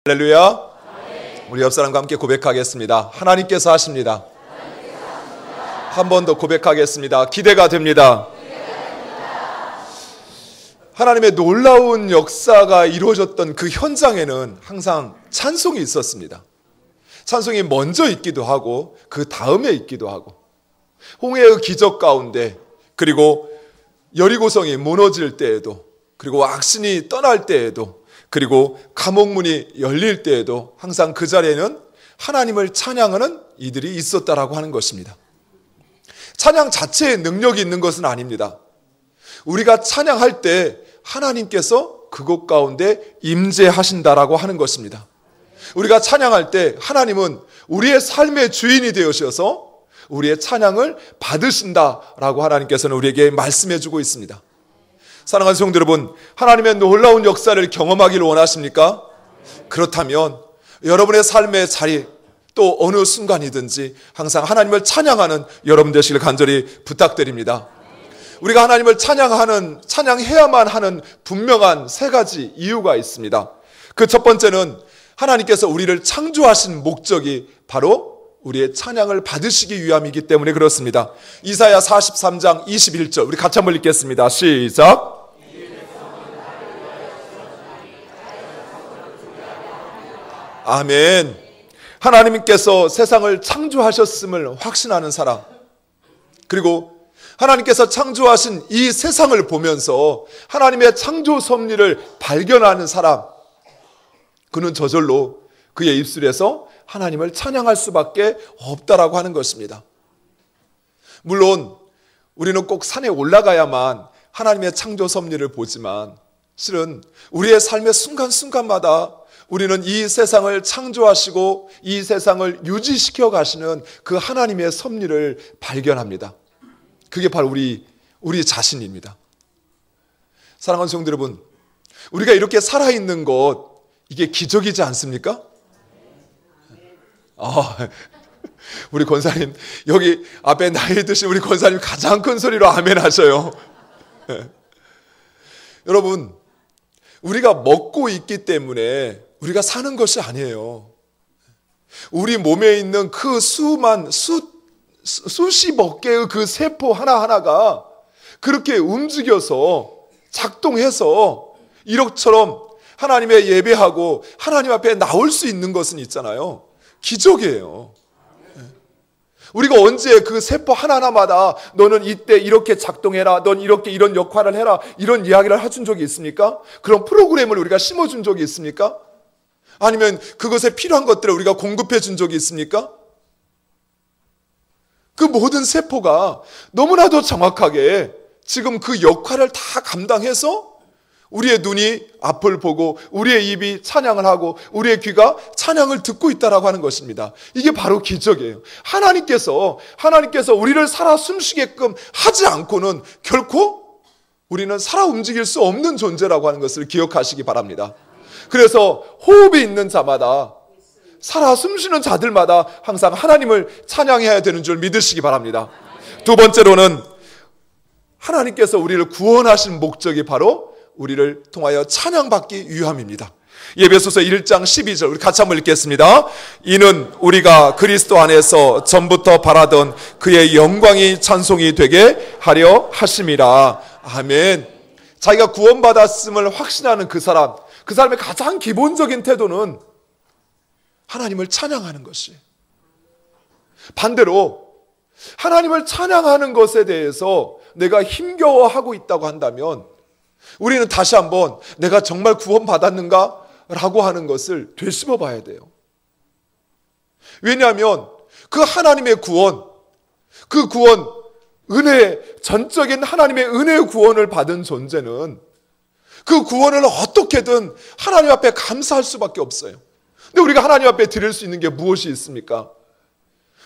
할렐루야. 우리 옆 사람과 함께 고백하겠습니다. 하나님께서 하십니다. 한 번 더 고백하겠습니다. 기대가 됩니다. 하나님의 놀라운 역사가 이루어졌던 그 현장에는 항상 찬송이 있었습니다. 찬송이 먼저 있기도 하고 그 다음에 있기도 하고, 홍해의 기적 가운데, 그리고 여리고성이 무너질 때에도, 그리고 악신이 떠날 때에도, 그리고 감옥문이 열릴 때에도 항상 그 자리에는 하나님을 찬양하는 이들이 있었다라고 하는 것입니다. 찬양 자체에 능력이 있는 것은 아닙니다. 우리가 찬양할 때 하나님께서 그곳 가운데 임재하신다라고 하는 것입니다. 우리가 찬양할 때 하나님은 우리의 삶의 주인이 되어셔서 우리의 찬양을 받으신다라고 하나님께서는 우리에게 말씀해 주고 있습니다. 사랑하는 성도 여러분, 하나님의 놀라운 역사를 경험하기를 원하십니까? 그렇다면 여러분의 삶의 자리, 또 어느 순간이든지 항상 하나님을 찬양하는 여러분 되시길 간절히 부탁드립니다. 우리가 하나님을 찬양해야만 하는 분명한 세 가지 이유가 있습니다. 그 첫 번째는 하나님께서 우리를 창조하신 목적이 바로 우리의 찬양을 받으시기 위함이기 때문에 그렇습니다. 이사야 43장 21절 우리 같이 한번 읽겠습니다. 시작. 아멘. 하나님께서 세상을 창조하셨음을 확신하는 사람, 그리고 하나님께서 창조하신 이 세상을 보면서 하나님의 창조 섭리를 발견하는 사람, 그는 저절로 그의 입술에서 하나님을 찬양할 수밖에 없다라고 하는 것입니다. 물론 우리는 꼭 산에 올라가야만 하나님의 창조 섭리를 보지만, 실은 우리의 삶의 순간순간마다 우리는 이 세상을 창조하시고 이 세상을 유지시켜 가시는 그 하나님의 섭리를 발견합니다. 그게 바로 우리 자신입니다. 사랑하는 성도 여러분, 우리가 이렇게 살아있는 것, 이게 기적이지 않습니까? 우리 권사님, 여기 앞에 나이 드신 우리 권사님 가장 큰 소리로 아멘 하셔요. 여러분, 우리가 먹고 있기 때문에 우리가 사는 것이 아니에요. 우리 몸에 있는 그 수십억 개의 그 세포 하나하나가 그렇게 움직여서 작동해서 이렇처럼 하나님의 예배하고 하나님 앞에 나올 수 있는 것은 있잖아요. 기적이에요. 우리가 언제 그 세포 하나하나마다 너는 이때 이렇게 작동해라, 넌 이렇게 이런 역할을 해라, 이런 이야기를 해준 적이 있습니까? 그런 프로그램을 우리가 심어준 적이 있습니까? 아니면 그것에 필요한 것들을 우리가 공급해 준 적이 있습니까? 그 모든 세포가 너무나도 정확하게 지금 그 역할을 다 감당해서 우리의 눈이 앞을 보고 우리의 입이 찬양을 하고 우리의 귀가 찬양을 듣고 있다라고 하는 것입니다. 이게 바로 기적이에요. 하나님께서 우리를 살아 숨쉬게끔 하지 않고는 결코 우리는 살아 움직일 수 없는 존재라고 하는 것을 기억하시기 바랍니다. 그래서 호흡이 있는 자마다, 살아 숨쉬는 자들마다 항상 하나님을 찬양해야 되는 줄 믿으시기 바랍니다. 두 번째로는 하나님께서 우리를 구원하신 목적이 바로 우리를 통하여 찬양받기 위함입니다. 에베소서 1장 12절 우리 같이 한번 읽겠습니다. 이는 우리가 그리스도 안에서 전부터 바라던 그의 영광이 찬송이 되게 하려 하심이라. 아멘. 자기가 구원받았음을 확신하는 그 사람의 가장 기본적인 태도는 하나님을 찬양하는 것이에요. 반대로 하나님을 찬양하는 것에 대해서 내가 힘겨워하고 있다고 한다면 우리는 다시 한번 내가 정말 구원받았는가? 라고 하는 것을 되씹어 봐야 돼요. 왜냐하면 그 하나님의 구원, 그 구원, 전적인 하나님의 은혜의 구원을 받은 존재는 그 구원을 어떻게든 하나님 앞에 감사할 수밖에 없어요. 근데 우리가 하나님 앞에 드릴 수 있는 게 무엇이 있습니까?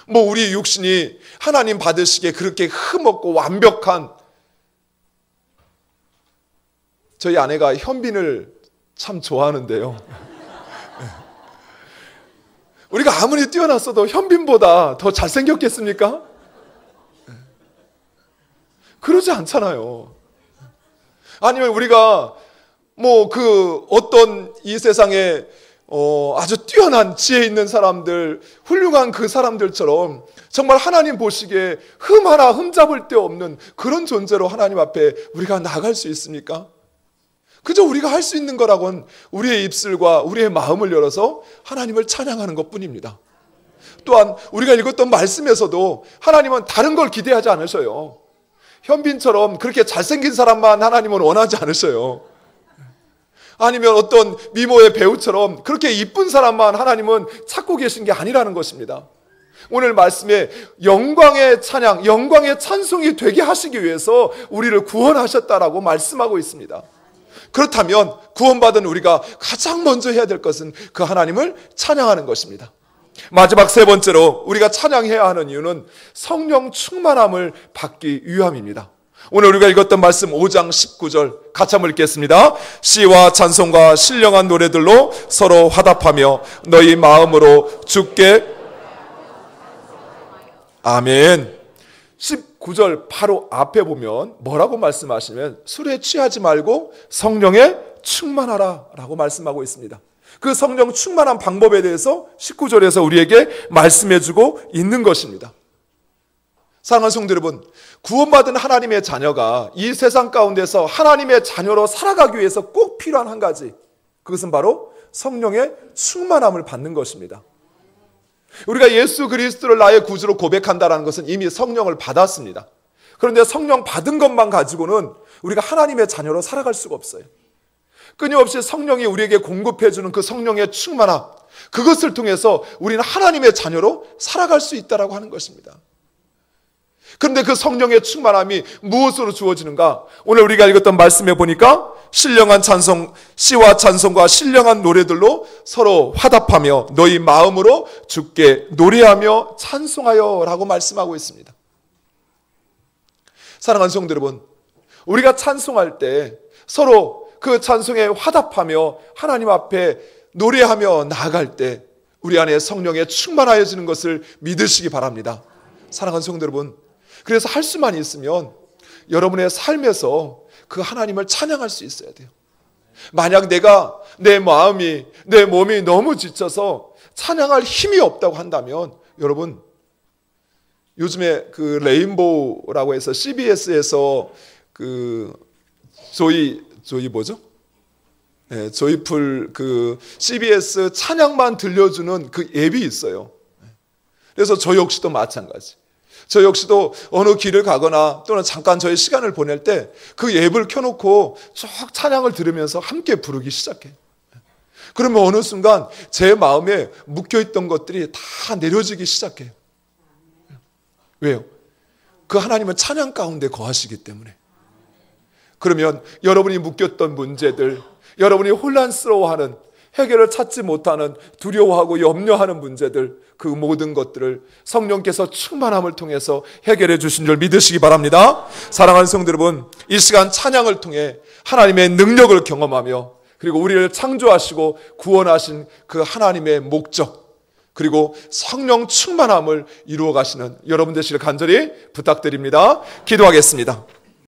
우리 육신이 하나님 받으시기에 그렇게 흠없고 완벽한, 저희 아내가 현빈을 참 좋아하는데요. 우리가 아무리 뛰어났어도 현빈보다 더 잘생겼겠습니까? 그러지 않잖아요. 아니면 우리가 어떤 이 세상에 아주 뛰어난 지혜 있는 사람들, 훌륭한 그 사람들처럼 정말 하나님 보시기에 흠 하나 흠잡을 데 없는 그런 존재로 하나님 앞에 우리가 나갈 수 있습니까? 그저 우리가 할 수 있는 거라곤 우리의 입술과 우리의 마음을 열어서 하나님을 찬양하는 것뿐입니다. 또한 우리가 읽었던 말씀에서도 하나님은 다른 걸 기대하지 않으셔요. 현빈처럼 그렇게 잘생긴 사람만 하나님은 원하지 않으셔요. 아니면 어떤 미모의 배우처럼 그렇게 이쁜 사람만 하나님은 찾고 계신 게 아니라는 것입니다. 오늘 말씀에 영광의 찬양, 영광의 찬송이 되게 하시기 위해서 우리를 구원하셨다라고 말씀하고 있습니다. 그렇다면 구원받은 우리가 가장 먼저 해야 될 것은 그 하나님을 찬양하는 것입니다. 마지막 세 번째로 우리가 찬양해야 하는 이유는 성령 충만함을 받기 위함입니다. 오늘 우리가 읽었던 말씀 5장 19절 같이 한번 읽겠습니다. 시와 찬송과 신령한 노래들로 서로 화답하며 너희 마음으로 주께 아멘. 19절 바로 앞에 보면 뭐라고 말씀하시면 술에 취하지 말고 성령에 충만하라 라고 말씀하고 있습니다. 그 성령 충만한 방법에 대해서 19절에서 우리에게 말씀해주고 있는 것입니다. 사랑하는 성도 여러분, 구원받은 하나님의 자녀가 이 세상 가운데서 하나님의 자녀로 살아가기 위해서 꼭 필요한 한 가지, 그것은 바로 성령의 충만함을 받는 것입니다. 우리가 예수 그리스도를 나의 구주로 고백한다는 것은 이미 성령을 받았습니다. 그런데 성령 받은 것만 가지고는 우리가 하나님의 자녀로 살아갈 수가 없어요. 끊임없이 성령이 우리에게 공급해주는 그 성령의 충만함, 그것을 통해서 우리는 하나님의 자녀로 살아갈 수 있다고 하는 것입니다. 그런데 그 성령의 충만함이 무엇으로 주어지는가? 오늘 우리가 읽었던 말씀에 보니까 신령한 찬송, 시와 찬송과 신령한 노래들로 서로 화답하며 너희 마음으로 주께 노래하며 찬송하여 라고 말씀하고 있습니다. 사랑하는 성도 여러분, 우리가 찬송할 때 서로 그 찬송에 화답하며 하나님 앞에 노래하며 나아갈 때 우리 안에 성령에 충만하여지는 것을 믿으시기 바랍니다. 사랑하는 성도 여러분, 그래서 할 수만 있으면 여러분의 삶에서 그 하나님을 찬양할 수 있어야 돼요. 만약 내 마음이, 내 몸이 너무 지쳐서 찬양할 힘이 없다고 한다면 여러분, 요즘에 그 레인보우라고 해서 CBS에서 그 조이 뭐죠? 네, 조이풀 그 CBS 찬양만 들려주는 그 앱이 있어요. 그래서 저 역시도 마찬가지. 저 역시도 어느 길을 가거나 또는 잠깐 저의 시간을 보낼 때 그 앱을 켜놓고 쭉 찬양을 들으면서 함께 부르기 시작해요. 그러면 어느 순간 제 마음에 묶여있던 것들이 다 내려지기 시작해요. 왜요? 그 하나님은 찬양 가운데 거하시기 때문에. 그러면 여러분이 묶였던 문제들, 여러분이 혼란스러워하는, 해결을 찾지 못하는, 두려워하고 염려하는 문제들, 그 모든 것들을 성령께서 충만함을 통해서 해결해 주신 줄 믿으시기 바랍니다. 사랑하는 성도 여러분, 이 시간 찬양을 통해 하나님의 능력을 경험하며 그리고 우리를 창조하시고 구원하신 그 하나님의 목적, 그리고 성령 충만함을 이루어 가시는 여러분 되시길 간절히 부탁드립니다. 기도하겠습니다.